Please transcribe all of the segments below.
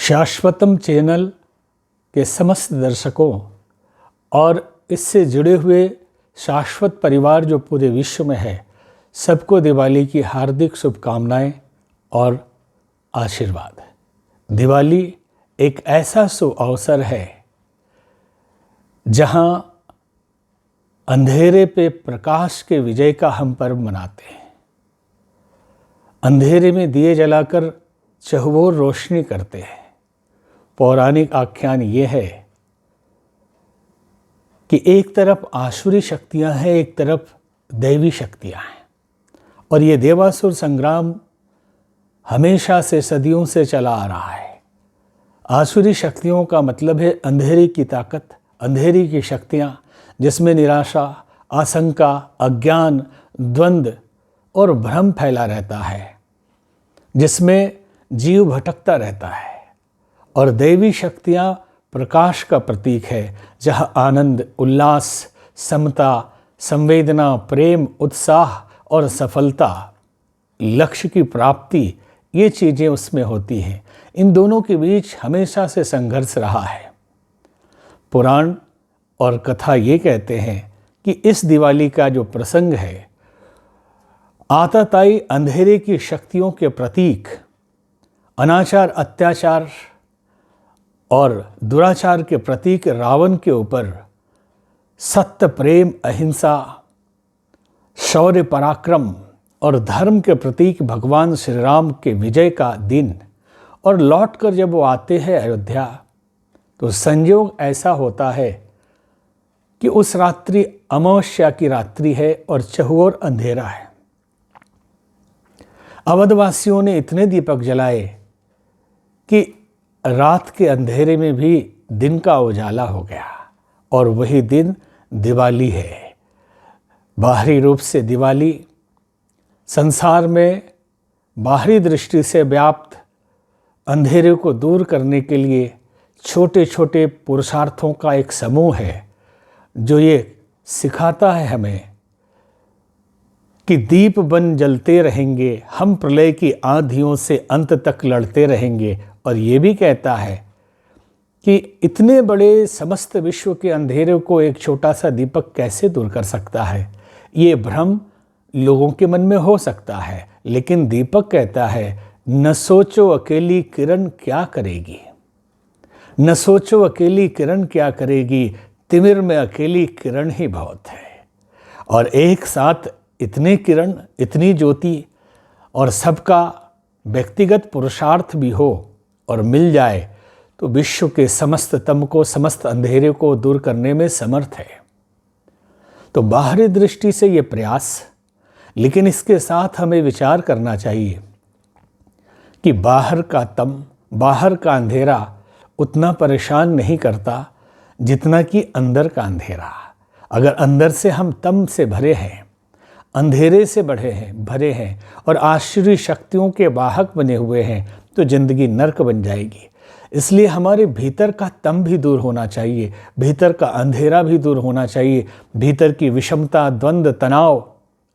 शाश्वतम channel के समस्त दर्शकों और इससे जुड़े हुए शाश्वत परिवार जो पूरे विश्व में है, सबको दिवाली की हार्दिक शुभकामनाएं और आशीर्वाद। दिवाली एक ऐसा शुभ अवसर है जहां अंधेरे पे प्रकाश के विजय का हम पर्व मनाते हैं। अंधेरे में दिए जलाकर चहुओर रोशनी करते हैं। पौराणिक आख्यान ये है कि एक तरफ आसुरी शक्तियां हैं, एक तरफ दैवी शक्तियां हैं, और ये देवासुर संग्राम हमेशा से सदियों से चला आ रहा है। आसुरी शक्तियों का मतलब है अंधेरे की ताकत, अंधेरी की शक्तियां, जिसमें निराशा, आशंका, अज्ञान, द्वंद्व और भ्रम फैला रहता है, जिसमें जीव भटकता रहता है। और दैवी शक्तियां प्रकाश का प्रतीक है, जहां आनंद, उल्लास, समता, संवेदना, प्रेम, उत्साह और सफलता, लक्ष्य की प्राप्ति, ये चीज़ें उसमें होती हैं। इन दोनों के बीच हमेशा से संघर्ष रहा है। पुराण और कथा ये कहते हैं कि इस दिवाली का जो प्रसंग है, आतताई अंधेरे की शक्तियों के प्रतीक, अनाचार, अत्याचार और दुराचार के प्रतीक रावण के ऊपर सत्य, प्रेम, अहिंसा, शौर्य, पराक्रम और धर्म के प्रतीक भगवान श्री राम के विजय का दिन। और लौटकर जब वो आते हैं अयोध्या, तो संयोग ऐसा होता है कि उस रात्रि अमावस्या की रात्रि है और चहुओर अंधेरा है। अवधवासियों ने इतने दीपक जलाए कि रात के अंधेरे में भी दिन का उजाला हो गया, और वही दिन दिवाली है। बाहरी रूप से दिवाली संसार में बाहरी दृष्टि से व्याप्त अंधेरे को दूर करने के लिए छोटे छोटे पुरुषार्थों का एक समूह है, जो ये सिखाता है हमें कि दीप बन जलते रहेंगे, हम प्रलय की आंधियों से अंत तक लड़ते रहेंगे। और ये भी कहता है कि इतने बड़े समस्त विश्व के अंधेरे को एक छोटा सा दीपक कैसे दूर कर सकता है। ये भ्रम लोगों के मन में हो सकता है, लेकिन दीपक कहता है, न सोचो अकेली किरण क्या करेगी, न सोचो अकेली किरण क्या करेगी, तिमिर में अकेली किरण ही बहुत है। और एक साथ इतने किरण, इतनी ज्योति, और सबका व्यक्तिगत पुरुषार्थ भी हो और मिल जाए, तो विश्व के समस्त तम को, समस्त अंधेरे को दूर करने में समर्थ है। तो बाहरी दृष्टि से ये प्रयास, लेकिन इसके साथ हमें विचार करना चाहिए कि बाहर का तम, बाहर का अंधेरा उतना परेशान नहीं करता जितना कि अंदर का अंधेरा। अगर अंदर से हम तम से भरे हैं, अंधेरे से भरे हैं और आश्चर्य शक्तियों के वाहक बने हुए हैं, तो जिंदगी नर्क बन जाएगी। इसलिए हमारे भीतर का तम भी दूर होना चाहिए, भीतर का अंधेरा भी दूर होना चाहिए। भीतर की विषमता, द्वंद्व, तनाव,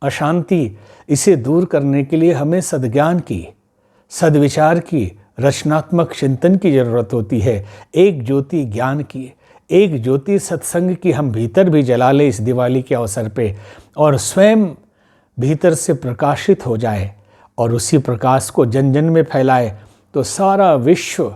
अशांति, इसे दूर करने के लिए हमें सद्ज्ञान की, सद्विचार की, रचनात्मक चिंतन की जरूरत होती है। एक ज्योति ज्ञान की, एक ज्योति सत्संग की हम भीतर भी जला लें इस दिवाली के अवसर पे, और स्वयं भीतर से प्रकाशित हो जाए और उसी प्रकाश को जन जन में फैलाए, तो सारा विश्व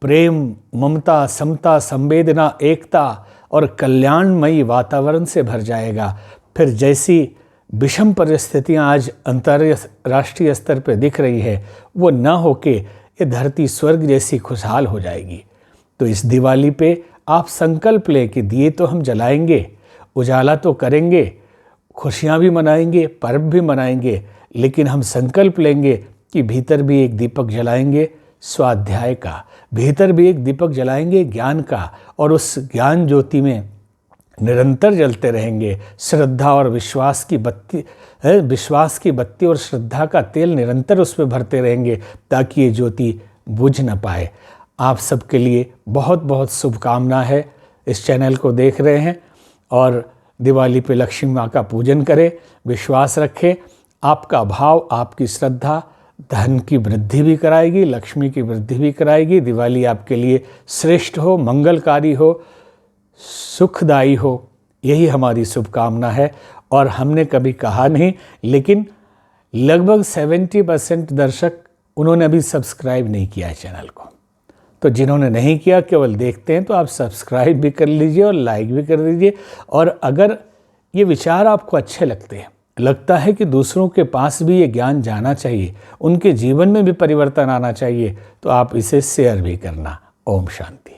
प्रेम, ममता, समता, संवेदना, एकता और कल्याणमयी वातावरण से भर जाएगा। फिर जैसी विषम परिस्थितियां आज अंतर्राष्ट्रीय स्तर पर दिख रही है, वो न होके ये धरती स्वर्ग जैसी खुशहाल हो जाएगी। तो इस दिवाली पे आप संकल्प लें कि दिए तो हम जलाएंगे, उजाला तो करेंगे, खुशियाँ भी मनाएंगे, पर्व भी मनाएंगे, लेकिन हम संकल्प लेंगे कि भीतर भी एक दीपक जलाएंगे स्वाध्याय का, भीतर भी एक दीपक जलाएंगे ज्ञान का, और उस ज्ञान ज्योति में निरंतर जलते रहेंगे। श्रद्धा और विश्वास की बत्ती और श्रद्धा का तेल निरंतर उसमें भरते रहेंगे, ताकि ये ज्योति बुझ न पाए। आप सबके लिए बहुत बहुत शुभकामना है। इस चैनल को देख रहे हैं और दिवाली पे लक्ष्मी माँ का पूजन करें, विश्वास रखें। आपका भाव, आपकी श्रद्धा धन की वृद्धि भी कराएगी, लक्ष्मी की वृद्धि भी कराएगी। दिवाली आपके लिए श्रेष्ठ हो, मंगलकारी हो, सुखदायी हो, यही हमारी शुभकामना है। और हमने कभी कहा नहीं, लेकिन लगभग 70% दर्शक उन्होंने अभी सब्सक्राइब नहीं किया है चैनल को। तो जिन्होंने नहीं किया, केवल देखते हैं, तो आप सब्सक्राइब भी कर लीजिए और लाइक भी कर दीजिए। और अगर ये विचार आपको अच्छे लगता है कि दूसरों के पास भी ये ज्ञान जाना चाहिए, उनके जीवन में भी परिवर्तन आना चाहिए, तो आप इसे शेयर भी करना। ओम शांति।